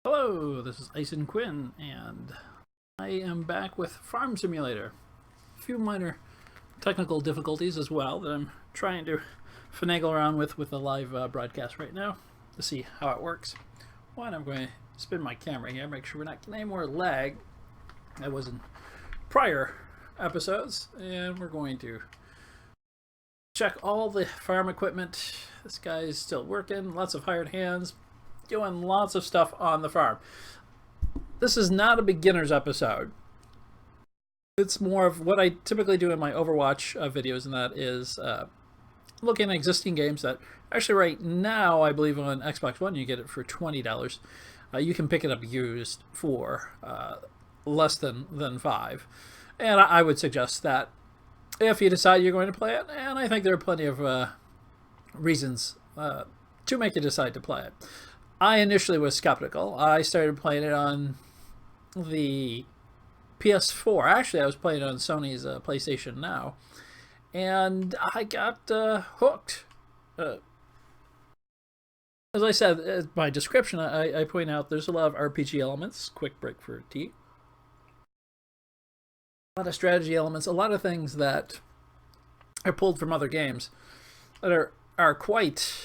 Hello, this is Ison Quinn, and I am back with Farm Simulator. A few minor technical difficulties as well that I'm trying to finagle around with the live broadcast right now to see how it works. One, I'm going to spin my camera here, make sure we're not getting any more lag that was in prior episodes, and we're going to check all the farm equipment. This guy is still working, lots of hired hands, doing lots of stuff on the farm. This is not a beginner's episode. It's more of what I typically do in my Overwatch videos, and that is looking at existing games that actually right now, I believe on Xbox One, you get it for $20. You can pick it up used for less than $5. And I would suggest that if you decide you're going to play it, and I think there are plenty of reasons to make you decide to play it. I initially was skeptical. I started playing it on the PS4. Actually, I was playing it on Sony's PlayStation Now, and I got hooked. As I said in my description, I point out there's a lot of RPG elements. Quick break for tea. A lot of strategy elements. A lot of things that are pulled from other games that are quite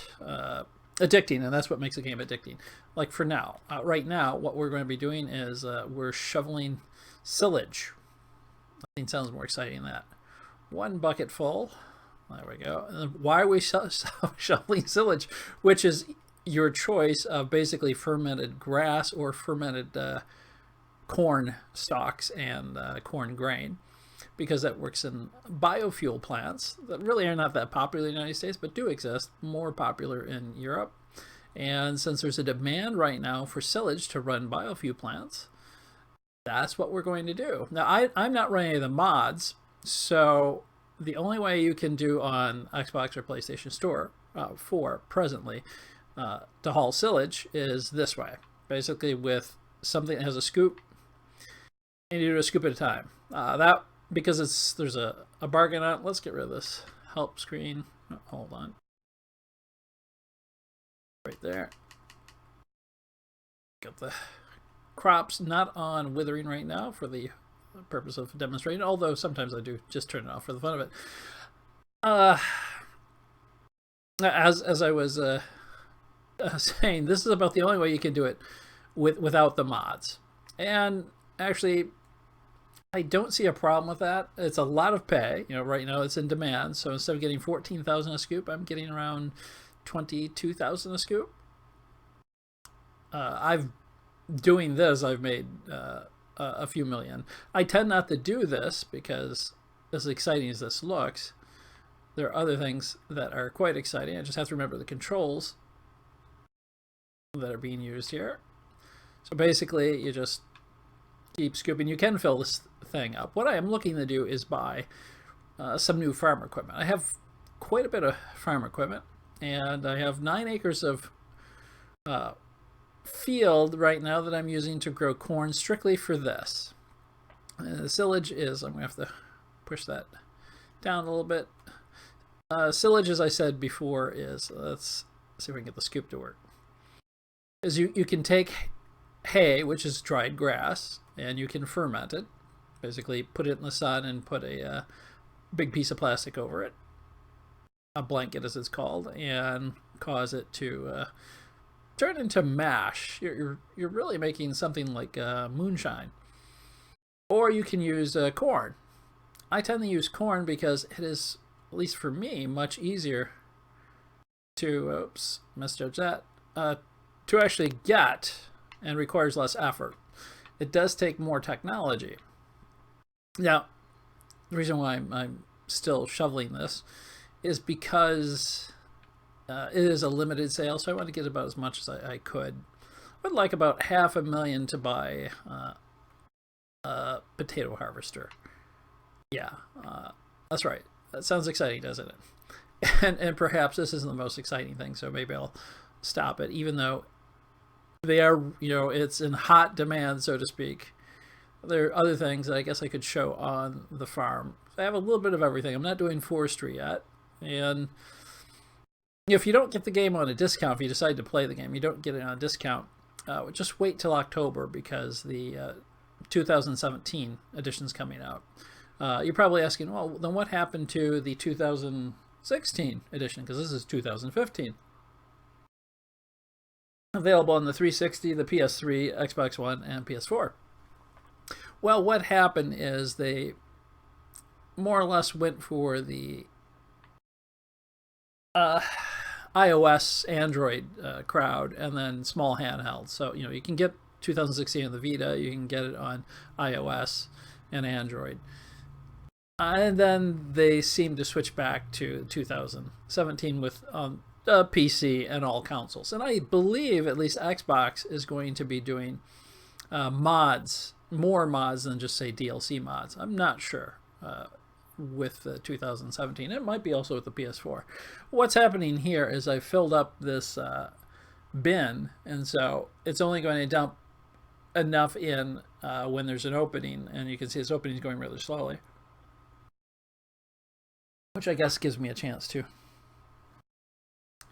addicting, and that's what makes a game addicting. Like for now, right now, what we're going to be doing is we're shoveling silage. Nothing sounds more exciting than that. One bucket full. There we go. And why are we shoveling silage? Which is your choice of basically fermented grass or fermented corn stalks and corn grain, because that works in biofuel plants that really are not that popular in the United States, but do exist, more popular in Europe. And since there's a demand right now for silage to run biofuel plants, that's what we're going to do. Now, I'm not running any of the mods, so the only way you can do on Xbox or PlayStation Store 4 presently to haul silage is this way. Basically with something that has a scoop, and you do a scoop at a time. Because there's a bargain on it. Let's get rid of this help screen. Oh, hold on. Right there. Got the crops not on withering right now for the purpose of demonstrating, although sometimes I do just turn it off for the fun of it. As I was saying, this is about the only way you can do it without the mods. And actually, I don't see a problem with that. It's a lot of pay. Right now it's in demand. So instead of getting 14,000 a scoop, I'm getting around 22,000 a scoop. I've made a few million. I tend not to do this because, as exciting as this looks, there are other things that are quite exciting. I just have to remember the controls that are being used here. So basically, you just keep scooping. You can fill this thing up. What I am looking to do is buy some new farm equipment. I have quite a bit of farm equipment, and I have 9 acres of field right now that I'm using to grow corn strictly for this. The silage is, I'm going to have to push that down a little bit. Silage, as I said before, is, let's see if we can get the scoop to work, is you can take hay, which is dried grass, and you can ferment it. Basically put it in the sun and put a big piece of plastic over it, a blanket as it's called, and cause it to turn into mash. You're really making something like moonshine. Or you can use corn. I tend to use corn because it is, at least for me, much easier to misjudge that, to actually get, and requires less effort. It does take more technology. Now, the reason why I'm still shoveling this is because it is a limited sale, so I want to get about as much as I could. I would like about $500,000 to buy a potato harvester. Yeah, that's right. That sounds exciting, doesn't it? And perhaps this isn't the most exciting thing, so maybe I'll stop it, even though they are, it's in hot demand, so to speak. There are other things that I guess I could show on the farm. I have a little bit of everything. I'm not doing forestry yet. And if you don't get the game on a discount, if you decide to play the game, you don't get it on a discount, just wait till October because the 2017 edition's coming out. You're probably asking, well, then what happened to the 2016 edition? Because this is 2015. Available on the 360, the PS3, Xbox One, and PS4. Well, what happened is they more or less went for the iOS, Android crowd, and then small handhelds. So, you can get 2016 on the Vita, you can get it on iOS and Android. And then they seem to switch back to 2017 with PC and all consoles. And I believe at least Xbox is going to be doing mods, more mods than just, say, DLC mods. I'm not sure with the 2017. It might be also with the PS4. What's happening here is I filled up this bin, and so it's only going to dump enough in when there's an opening, and you can see this opening is going really slowly, which I guess gives me a chance to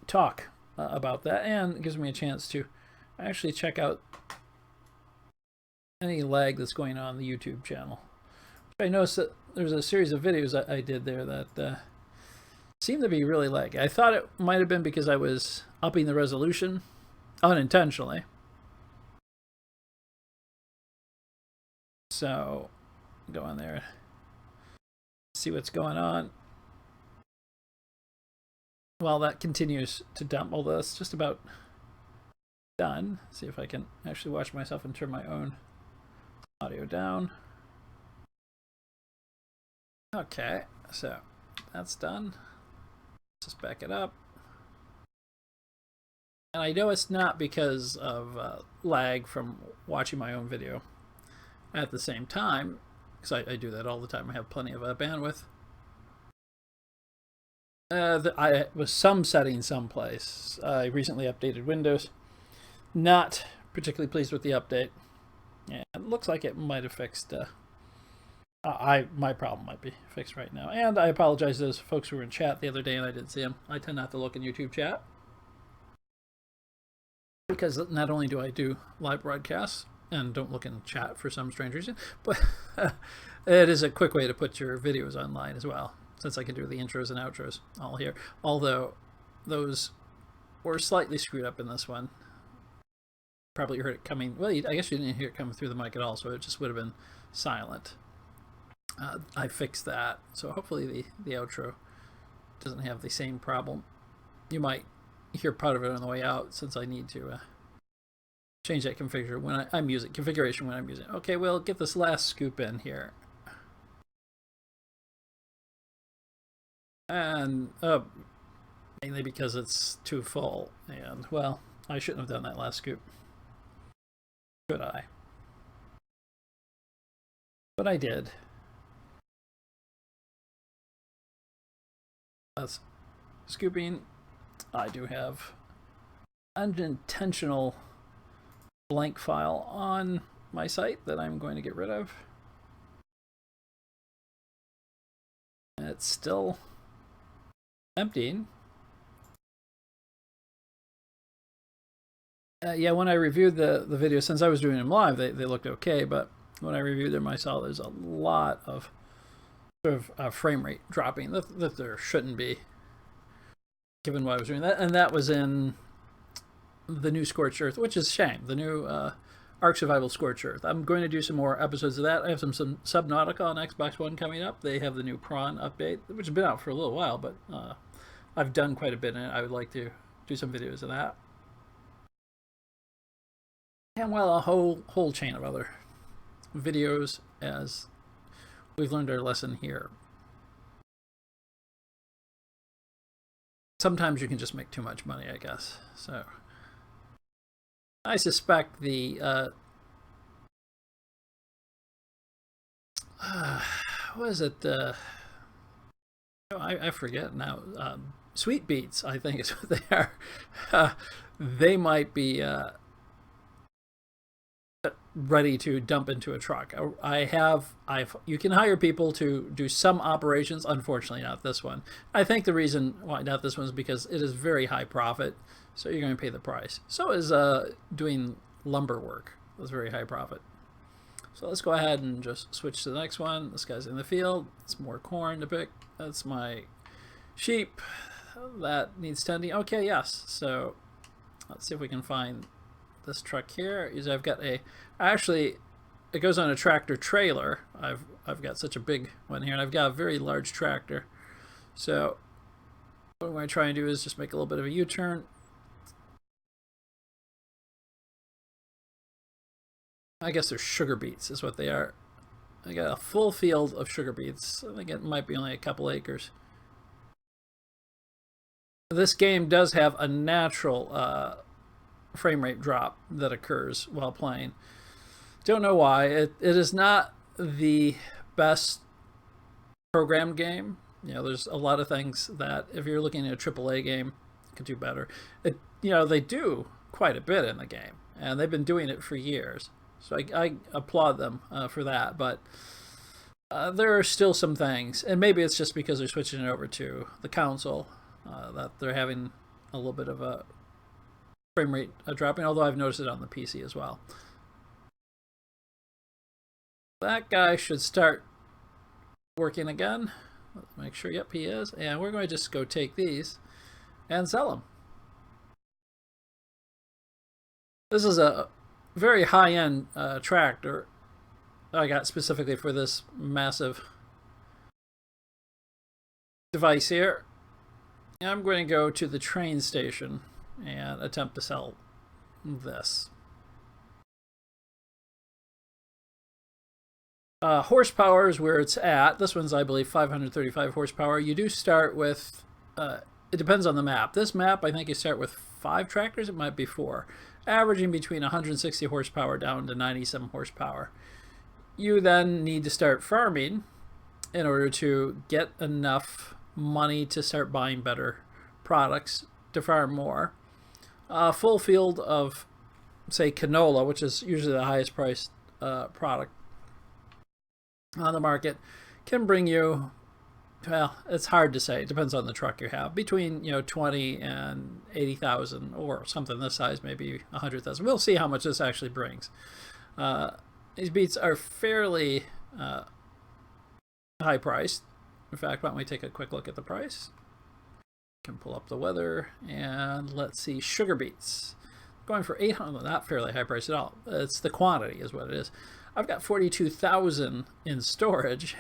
talk about that, and gives me a chance to actually check out any lag that's going on the YouTube channel. I noticed that there's a series of videos that I did there that seemed to be really laggy. I thought it might have been because I was upping the resolution unintentionally. So go in there, see what's going on. While that continues to dump, although it's just about done. See if I can actually watch myself and turn my own audio down. Okay, so that's done. Let's just back it up. And I know it's not because of lag from watching my own video at the same time, because I do that all the time. I have plenty of bandwidth. I was some setting someplace. I recently updated Windows. Not particularly pleased with the update. Yeah, it looks like it might have fixed. My problem might be fixed right now. And I apologize to those folks who were in chat the other day and I didn't see them. I tend not to look in YouTube chat, because not only do I do live broadcasts and don't look in chat for some strange reason, but it is a quick way to put your videos online as well, since I can do the intros and outros all here. Although those were slightly screwed up in this one. Probably heard it coming. Well, I guess you didn't hear it coming through the mic at all, so it just would have been silent. I fixed that, so hopefully the outro doesn't have the same problem. You might hear part of it on the way out, since I need to change that configuration when I'm using it. Okay, we'll get this last scoop in here. And mainly because it's too full, and well, I shouldn't have done that last scoop, should I? But I did. That's scooping. I do have unintentional blank file on my site that I'm going to get rid of. And it's still emptying. Yeah, when I reviewed the video, since I was doing them live, they looked okay, but when I reviewed them, I saw there's a lot of sort of frame rate dropping that there shouldn't be, given what I was doing. That, and that was in the new Scorched Earth, which is a shame. The new Ark Survival Scorched Earth. I'm going to do some more episodes of that. I have some Subnautica on Xbox One coming up. They have the new Prawn update, which has been out for a little while, but I've done quite a bit in it. I would like to do some videos of that. And well, a whole chain of other videos, as we've learned our lesson here. Sometimes you can just make too much money, I guess. So I suspect the what is it? I forget now. Sweet Beats, I think is what they are. They might be ready to dump into a truck. You can hire people to do some operations. Unfortunately, not this one. I think the reason why not this one is because it is very high profit, so you're going to pay the price. So is doing lumber work. That's very high profit. So let's go ahead and just switch to the next one. This guy's in the field. It's more corn to pick. That's my sheep. That needs tending. Okay, yes. So let's see if we can find this truck here. I've got actually, it goes on a tractor trailer. I've got such a big one here, and I've got a very large tractor. So what I'm going to try and do is just make a little bit of a U-turn. I guess they're sugar beets is what they are. I got a full field of sugar beets. I think it might be only a couple acres. This game does have a natural frame rate drop that occurs while playing. Don't know why. It is not the best programmed game. You know, there's a lot of things that if you're looking at a AAA game, it could do better. You know, they do quite a bit in the game, and they've been doing it for years. So I applaud them for that, but there are still some things, and maybe it's just because they're switching it over to the console that they're having a little bit of a frame rate dropping, although I've noticed it on the PC as well. That guy should start working again. Let's make sure, yep, he is. And we're going to just go take these and sell them. This is a very high-end tractor I got specifically for this massive device here. And I'm going to go to the train station and attempt to sell this. Horsepower is where it's at. This one's, I believe, 535 horsepower. You do start with, it depends on the map. This map, I think you start with 5 tractors. It might be 4. Averaging between 160 horsepower down to 97 horsepower. You then need to start farming in order to get enough money to start buying better products to farm more. A full field of, say, canola, which is usually the highest priced product on the market, can bring you, well, it's hard to say. It depends on the truck you have. Between 20 and 80,000, or something this size, maybe 100,000. We'll see how much this actually brings. These beets are fairly high priced. In fact, why don't we take a quick look at the price? Can pull up the weather and let's see. Sugar beets going for 800. Not fairly high price at all. It's the quantity is what it is. I've got 42,000 in storage.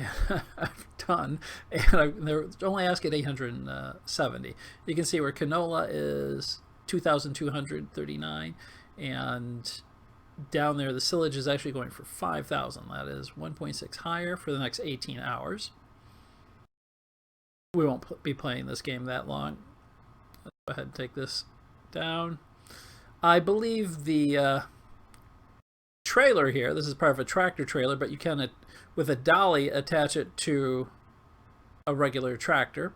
I've done, and they're only asking 870. You can see where canola is 2,239, and down there the silage is actually going for 5,000. That is 1.6 higher for the next 18 hours. We won't be playing this game that long. Let's go ahead and take this down. I believe the trailer here, this is part of a tractor trailer, but you can, with a dolly, attach it to a regular tractor.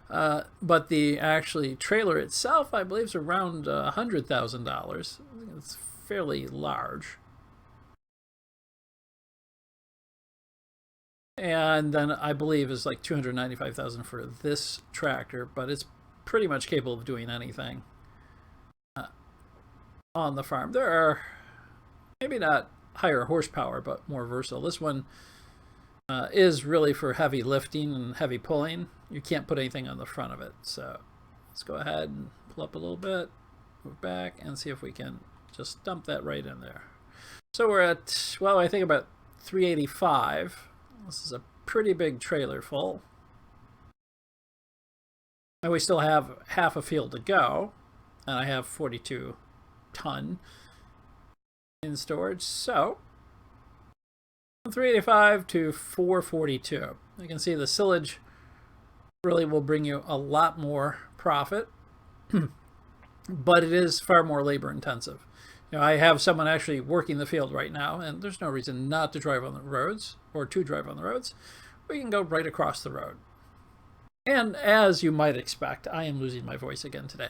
But the actually trailer itself, I believe, is around $100,000. It's fairly large. And then I believe is like $295,000 for this tractor, but it's pretty much capable of doing anything on the farm. There are maybe not higher horsepower, but more versatile. This one is really for heavy lifting and heavy pulling. You can't put anything on the front of it. So let's go ahead and pull up a little bit, move back, and see if we can just dump that right in there. So we're at, well, I think about 385. This is a pretty big trailer full. And we still have half a field to go. And I have 42 ton in storage. So 385 to 442. You can see the silage really will bring you a lot more profit. But it is far more labor intensive. I have someone actually working the field right now, and there's no reason not to drive on the roads, or to drive on the roads. We can go right across the road. And as you might expect, I am losing my voice again today.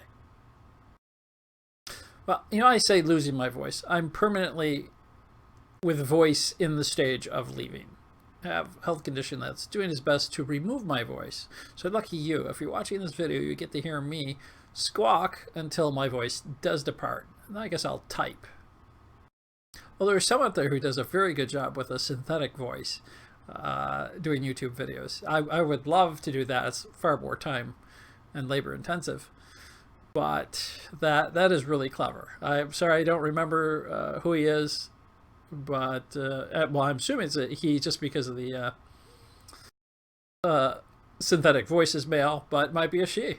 Well, I say losing my voice. I'm permanently with voice in the stage of leaving. I have a health condition that's doing its best to remove my voice. So lucky you, if you're watching this video, you get to hear me squawk until my voice does depart. I guess I'll type. Well, there's someone out there who does a very good job with a synthetic voice doing YouTube videos. I would love to do that. It's far more time and labor intensive. But that is really clever. I'm sorry I don't remember who he is. But, well, I'm assuming it's he just because of the synthetic voice is male, but might be a she.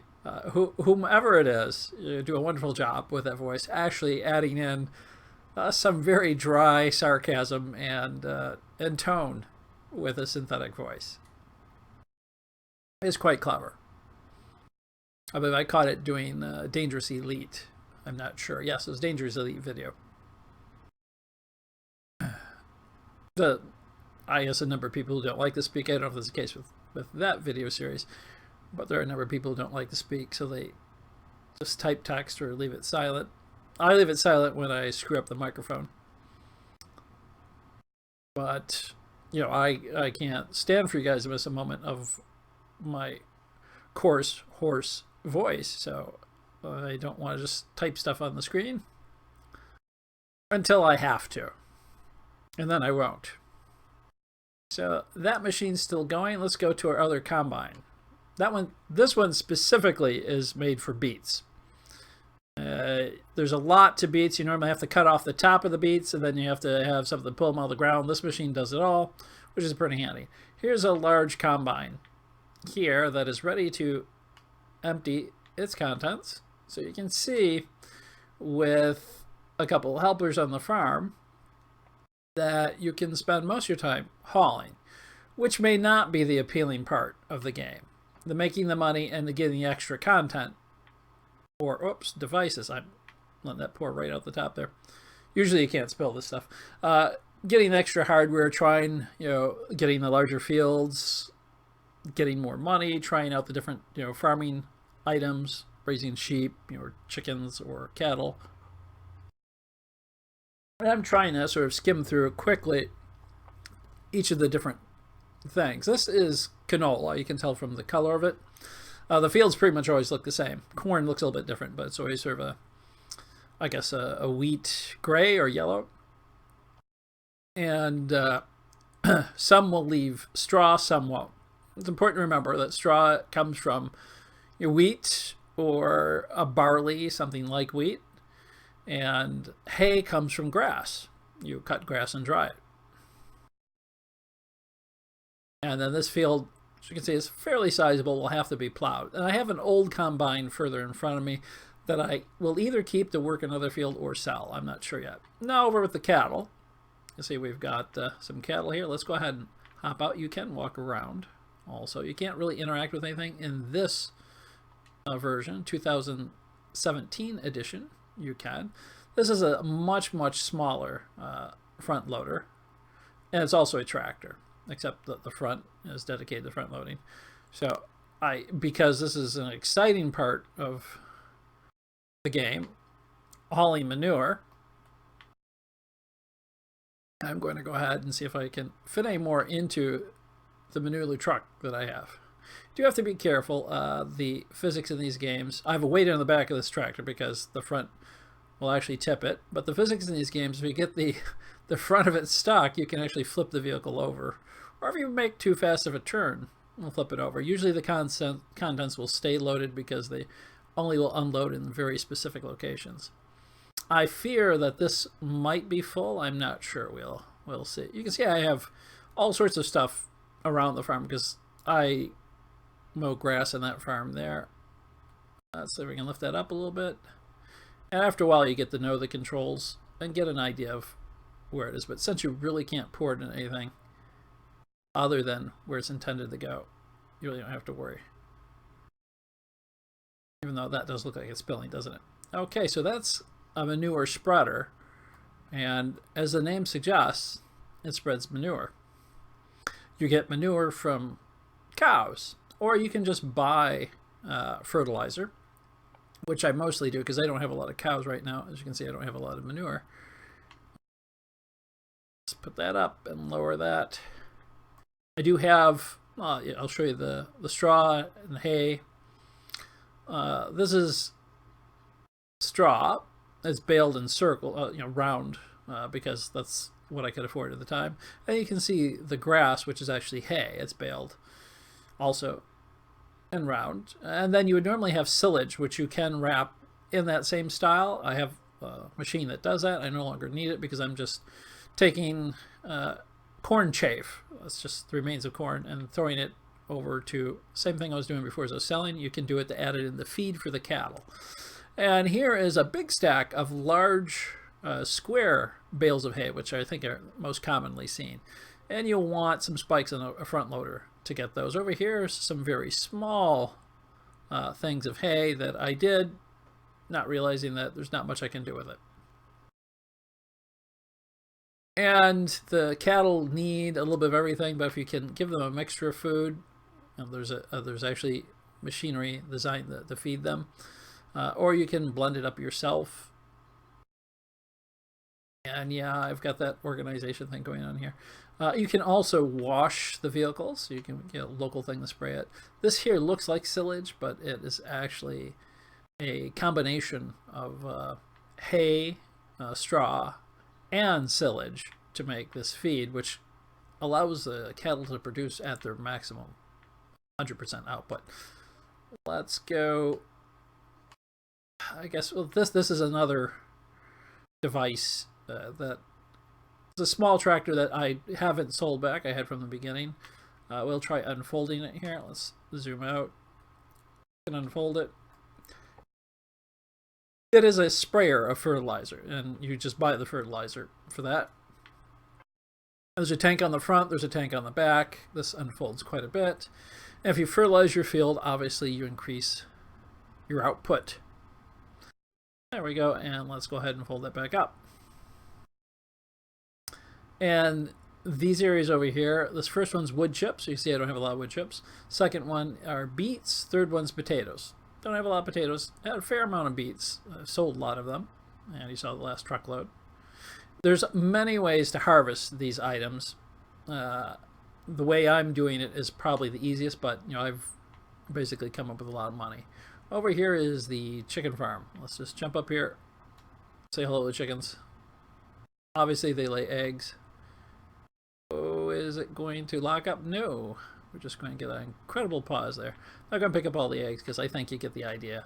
Whomever it is, you do a wonderful job with that voice, actually adding in some very dry sarcasm and tone with a synthetic voice. It's quite clever. I mean, I caught it doing Dangerous Elite. I'm not sure. Yes, it was Dangerous Elite video. I guess a number of people who don't like to speak. I don't know if that's the case with that video series, but there are a number of people who don't like to speak, so they just type text or leave it silent. I leave it silent when I screw up the microphone. But, you know, I can't stand for you guys to miss a moment of my coarse, hoarse voice, so I don't want to just type stuff on the screen until I have to, and then I won't. So that machine's still going. Let's go to our other combine. This one specifically is made for beets. There's a lot to beets. You normally have to cut off the top of the beets, and then you have to have something to pull them out of the ground. This machine does it all, which is pretty handy. Here's a large combine here that is ready to empty its contents. So you can see with a couple of helpers on the farm that you can spend most of your time hauling, which may not be the appealing part of the game. The making the money and the getting the extra content, or oops, devices. I'm letting that pour right out the top there. Usually you can't spill this stuff. Getting the extra hardware, trying, getting the larger fields, getting more money, trying out the different, farming items, raising sheep, or chickens or cattle. And I'm trying to sort of skim through quickly each of the different things. This is canola. You can tell from the color of it. The fields pretty much always look the same. Corn looks a little bit different, but it's always sort of a wheat gray or yellow. And some will leave straw, some won't. It's important to remember that straw comes from your wheat or a barley, something like wheat. And hay comes from grass. You cut grass and dry it. And then this field, as you can see, is fairly sizable, will have to be plowed. And I have an old combine further in front of me that I will either keep to work another field or sell. I'm not sure yet. Now over with the cattle. You see we've got some cattle here. Let's go ahead and hop out. You can walk around. Also, you can't really interact with anything in this version, 2017 edition. You can. This is a much, much smaller front loader, and it's also a tractor, except that the front is dedicated to front loading. So because this is an exciting part of the game, hauling manure, I'm going to go ahead and see if I can fit any more into the manure truck that I have. You do have to be careful. The physics in these games, I have a weight on the back of this tractor because the front will actually tip it, but the physics in these games, if you get the front of it stuck, you can actually flip the vehicle over, or if you make too fast of a turn, we'll flip it over. Usually the contents will stay loaded because they only will unload in very specific locations. I fear that this might be full. I'm not sure. We'll see. You can see I have all sorts of stuff around the farm because I mow grass on that farm there. Let's see if we can lift that up a little bit. And after a while you get to know the controls and get an idea of where it is. But since you really can't pour it in anything other than where it's intended to go, you really don't have to worry. Even though that does look like it's spilling, doesn't it? Okay, so that's a manure spreader. And as the name suggests, it spreads manure. You get manure from cows, or you can just buy fertilizer, which I mostly do because I don't have a lot of cows right now. As you can see, I don't have a lot of manure. Let's put that up and lower that. I do have, I'll show you the straw and the hay. This is straw, it's baled in circle, round, because that's what I could afford at the time. And you can see the grass, which is actually hay. It's baled also in round. And then you would normally have silage, which you can wrap in that same style. I have a machine that does that. I no longer need it because I'm just taking corn chaff. That's just the remains of corn, and throwing it over to same thing I was doing before as I was selling. You can do it to add it in the feed for the cattle. And here is a big stack of large square bales of hay, which I think are most commonly seen. And you'll want some spikes on a front loader to get those. Over here is some very small things of hay that I did, not realizing that there's not much I can do with it. And the cattle need a little bit of everything, but if you can give them a mixture of food, there's actually machinery designed to feed them, or you can blend it up yourself. And yeah, I've got that organization thing going on here. You can also wash the vehicles, so you can get a local thing to spray it. This here looks like silage, but it is actually a combination of hay, straw, and silage to make this feed, which allows the cattle to produce at their maximum 100% output. Let's go. I guess this is another device that is a small tractor that I haven't sold back. I had from the beginning. We'll try unfolding it here. Let's zoom out and unfold it. It is a sprayer of fertilizer, and you just buy the fertilizer for that. There's a tank on the front, there's a tank on the back. This unfolds quite a bit. And if you fertilize your field, obviously you increase your output. There we go, and let's go ahead and fold that back up. And these areas over here, this first one's wood chips. So you see I don't have a lot of wood chips. Second one are beets. Third one's potatoes. Don't have a lot of potatoes. I had a fair amount of beets. I sold a lot of them. And you saw the last truckload. There's many ways to harvest these items. The way I'm doing it is probably the easiest, but I've basically come up with a lot of money. Over here is the chicken farm. Let's just jump up here. Say hello to the chickens. Obviously they lay eggs. Oh, is it going to lock up? No. We're just going to get an incredible pause there. I'm not going to pick up all the eggs because I think you get the idea.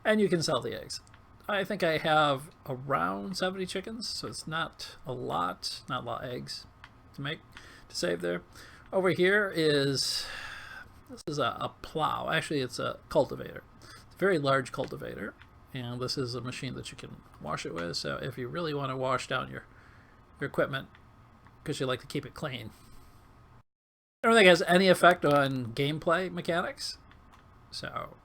And you can sell the eggs. I think I have around 70 chickens, so it's not a lot of eggs to save there. Over here is, this is a plow. Actually, it's a cultivator. It's a very large cultivator, and this is a machine that you can wash it with. So if you really want to wash down your equipment, because you like to keep it clean. I don't think it has any effect on gameplay mechanics. So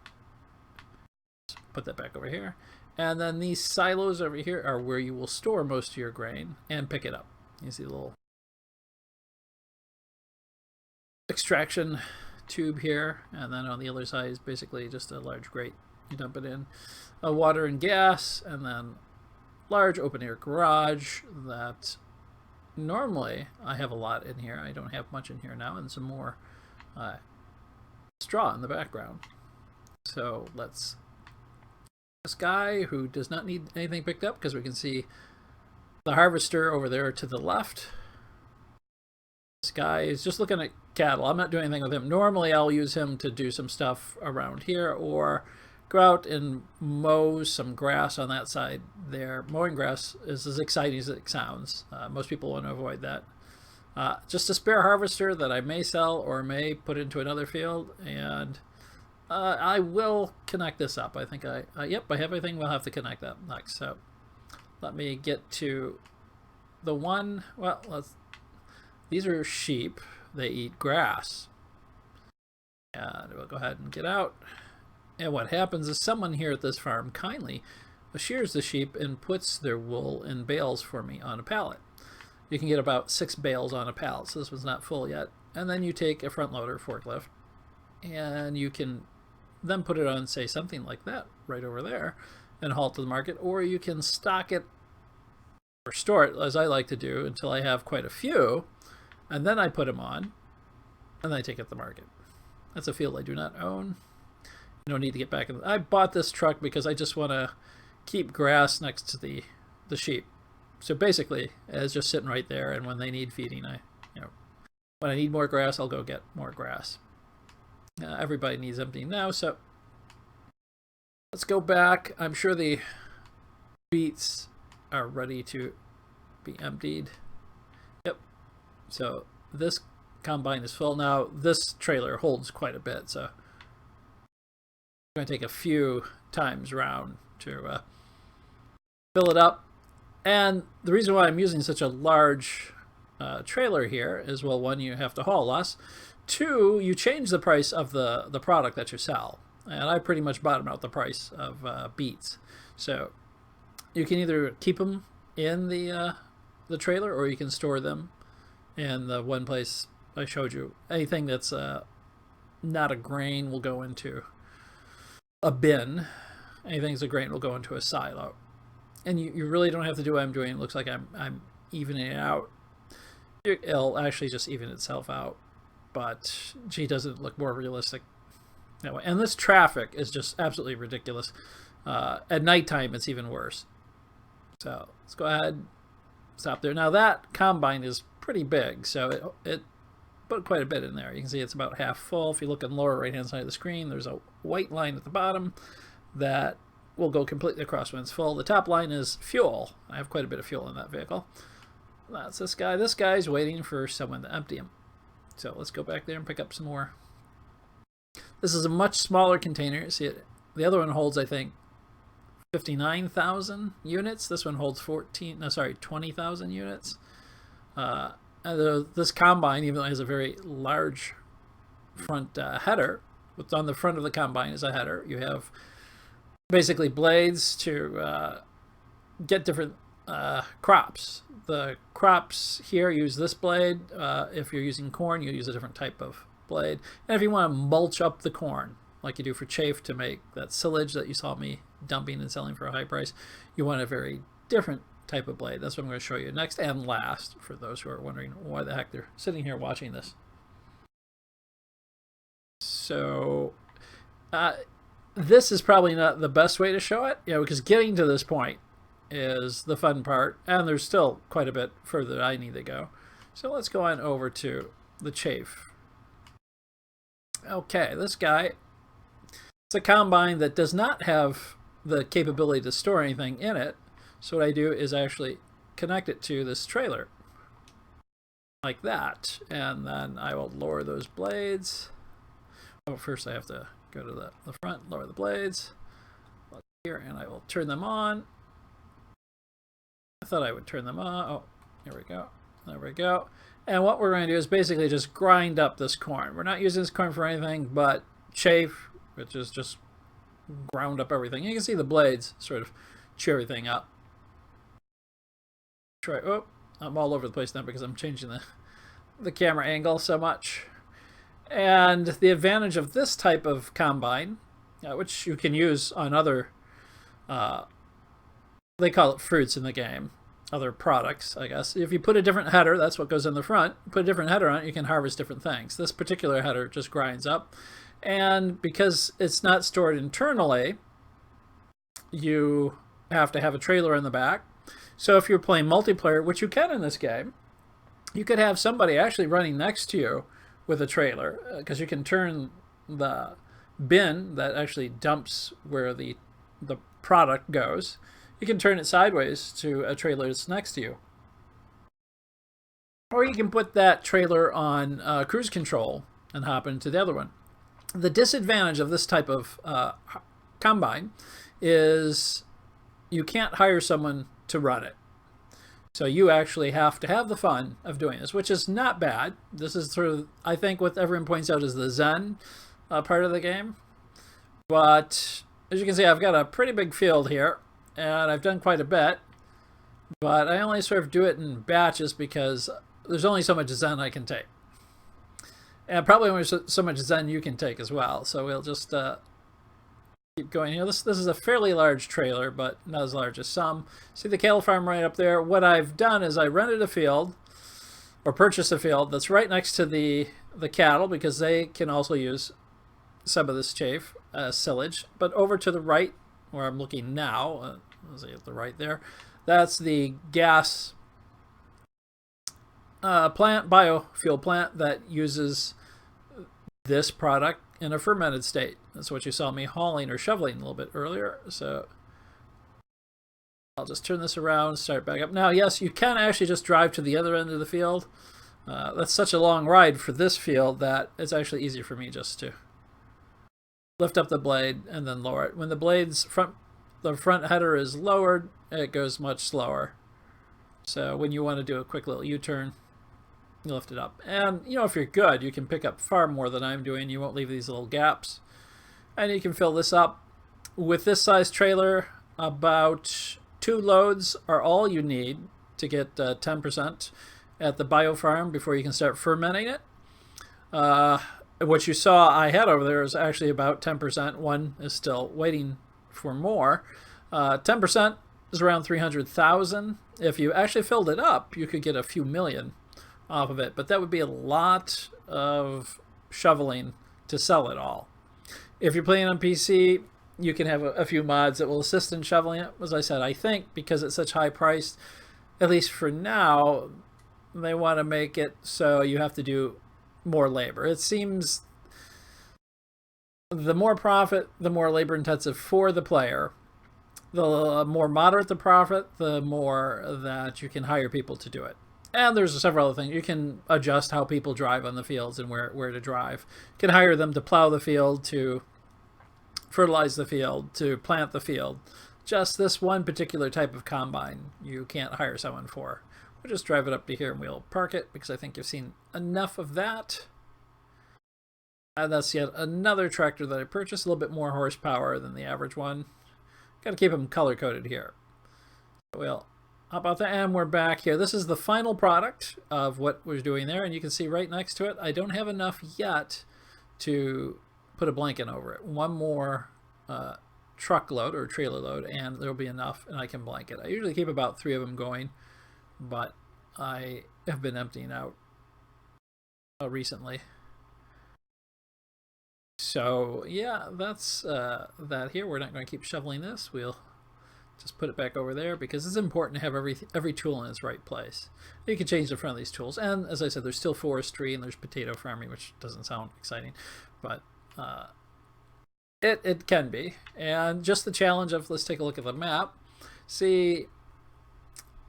put that back over here. And then these silos over here are where you will store most of your grain and pick it up. You see the little extraction tube here. And then on the other side is basically just a large grate. You dump it in. Water and gas, and then large open air garage that normally I have a lot in here. I don't have much in here now, and some more straw in the background. So let's this guy who does not need anything picked up, because we can see the harvester over there to the left. This guy is just looking at cattle. I'm not doing anything with him. Normally I'll use him to do some stuff around here, or go out and mow some grass on that side there. Mowing grass is as exciting as it sounds. Most people want to avoid that. Just a spare harvester that I may sell or may put into another field, and I will connect this up. I think yep, I have everything. We'll have to connect that next. So let me get to the one. Well, these are sheep. They eat grass. And we'll go ahead and get out. And what happens is someone here at this farm kindly shears the sheep and puts their wool in bales for me on a pallet. You can get about 6 bales on a pallet, so this one's not full yet. And then you take a front loader forklift, and you can then put it on, say, something like that right over there, and haul to the market. Or you can stock it or store it, as I like to do, until I have quite a few, and then I put them on, and then I take it to the market. That's a field I do not own. No need to get back in. I bought this truck because I just want to keep grass next to the sheep. So basically, it's just sitting right there, and when they need feeding, when I need more grass, I'll go get more grass. Everybody needs emptying now, so let's go back. I'm sure the beets are ready to be emptied. Yep. So this combine is full now. This trailer holds quite a bit, so I'm going to take a few times round to fill it up. And the reason why I'm using such a large trailer here is, well, one, you have to haul less. Two, you change the price of the product that you sell. And I pretty much bottom out the price of beets. So you can either keep them in the trailer, or you can store them in the one place I showed you. Anything that's not a grain will go into a bin. Anything that's a grain will go into a silo. And you really don't have to do what I'm doing. It looks like I'm evening it out. It'll actually just even itself out. But gee, does it look more realistic that way? And this traffic is just absolutely ridiculous. At nighttime, it's even worse. So let's go ahead, stop there. Now that combine is pretty big, so it put quite a bit in there. You can see it's about half full. If you look on the lower right-hand side of the screen, there's a white line at the bottom that will go completely across when it's full. The top line is fuel. I have quite a bit of fuel in that vehicle. That's this guy. This guy's waiting for someone to empty him. So let's go back there and pick up some more. This is a much smaller container. See, the other one holds, I think, 59,000 units. This one holds 20,000 units. This combine, even though it has a very large front header, what's on the front of the combine is a header. You have basically blades to get different crops. The crops here use this blade. If you're using corn, you use a different type of blade. And if you want to mulch up the corn, like you do for chaff to make that silage that you saw me dumping and selling for a high price, you want a very different type of blade. That's what I'm going to show you next and last, for those who are wondering why the heck they're sitting here watching this. So this is probably not the best way to show it, because getting to this point is the fun part, and there's still quite a bit further that I need to go. So let's go on over to the chaff. Okay, this guy, it's a combine that does not have the capability to store anything in it. So what I do is actually connect it to this trailer like that, and then I will lower those blades. Oh, first I have to go to the front, lower the blades here, and I will turn them on. I thought I would turn them on. Oh, here we go. There we go. And what we're going to do is basically just grind up this corn. We're not using this corn for anything but chaff, which is just ground up everything. You can see the blades sort of chew everything up. Oh, I'm all over the place now because I'm changing the camera angle so much. And the advantage of this type of combine, which you can use on other, they call it fruits in the game, other products, I guess. If you put a different header, that's what goes in the front, put a different header on it, you can harvest different things. This particular header just grinds up. And because it's not stored internally, you have to have a trailer in the back. So if you're playing multiplayer, which you can in this game, you could have somebody actually running next to you with a trailer, because you can turn the bin that actually dumps where the product goes. You can turn it sideways to a trailer that's next to you. Or you can put that trailer on cruise control and hop into the other one. The disadvantage of this type of combine is you can't hire someone to run it. So you actually have to have the fun of doing this, which is not bad. This is sort of, I think what everyone points out is the Zen part of the game. But as you can see, I've got a pretty big field here, and I've done quite a bit. But I only sort of do it in batches because there's only so much Zen I can take. And probably only so much Zen you can take as well. So we'll just keep going here. This is a fairly large trailer, but not as large as some. See the cattle farm right up there? What I've done is I rented a field, or purchased a field that's right next to the cattle, because they can also use some of this chaff, silage. But over to the right, where I'm looking now, Let's see at the right there. That's the gas plant, biofuel plant that uses this product in a fermented state. That's what you saw me hauling or shoveling a little bit earlier. So I'll just turn this around, start back up. Now, yes, you can actually just drive to the other end of the field. That's such a long ride for this field that it's actually easier for me just to lift up the blade and then lower it. When the the front header is lowered, it goes much slower. So when you want to do a quick little U-turn, you lift it up. And, you know, if you're good, you can pick up far more than I'm doing. You won't leave these little gaps. And you can fill this up. With this size trailer, about 2 loads are all you need to get 10% at the biofarm before you can start fermenting it. What you saw I had over there is actually about 10%. One is still waiting for more. 10% is around 300,000. If you actually filled it up, you could get a few million off of it, but that would be a lot of shoveling to sell it all. If you're playing on PC, you can have a few mods that will assist in shoveling it. As I said, I think because it's such high priced, at least for now, they want to make it so you have to do more labor. It seems the more profit, the more labor intensive for the player. The more moderate the profit, the more that you can hire people to do it. And there's several other things. You can adjust how people drive on the fields and where to drive. You can hire them to plow the field, to fertilize the field, to plant the field. Just this one particular type of combine you can't hire someone for. We'll just drive it up to here and we'll park it because I think you've seen enough of that. And that's yet another tractor that I purchased, a little bit more horsepower than the average one. Got to keep them color-coded here. Well, how about that? And we're back here. This is the final product of what we're doing there, and you can see right next to it, I don't have enough yet to put a blanket over it. One more truckload or trailer load, and there'll be enough, and I can blanket. I usually keep about 3 of them going, but I have been emptying out recently. So yeah, that's that here. We're not going to keep shoveling this. We'll just put it back over there because it's important to have every tool in its right place. You can change the front of these tools. And as I said, there's still forestry and there's potato farming, which doesn't sound exciting, but it can be. And just the challenge of, let's take a look at the map. See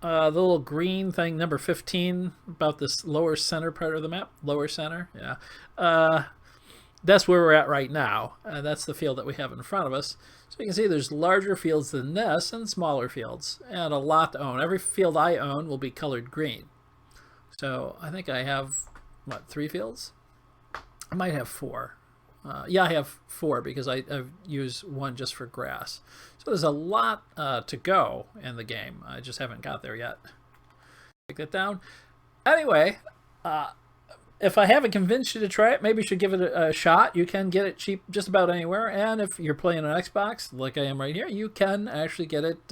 the little green thing, number 15, about this lower center part of the map. Lower center, yeah. That's where we're at right now, and that's the field that we have in front of us. So you can see there's larger fields than this and smaller fields, and a lot to own. Every field I own will be colored green. So I think I have, what, 3 fields? I might have 4. Yeah, I have 4 because I've used 1 just for grass. So there's a lot to go in the game. I just haven't got there yet. Take that down. Anyway, if I haven't convinced you to try it, maybe you should give it a shot. You can get it cheap just about anywhere. And if you're playing on Xbox, like I am right here, you can actually get it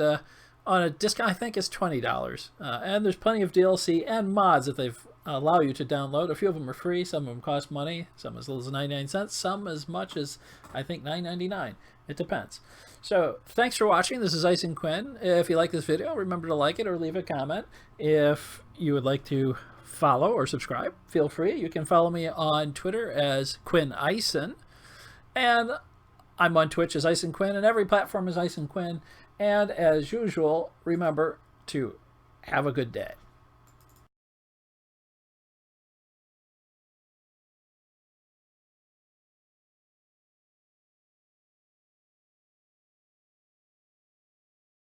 on a discount. I think it's $20. And there's plenty of DLC and mods that they've allow you to download. A few of them are free. Some of them cost money. Some as little as 99 cents. Some as much as, I think, $9.99. It depends. So thanks for watching. This is Ice and Quinn. If you like this video, remember to like it or leave a comment. If you would like to follow or subscribe, feel free. You can follow me on Twitter as Quinn Ison, and I'm on Twitch as Ice and Quinn, and every platform is Ice and Quinn. And as usual, remember to have a good day.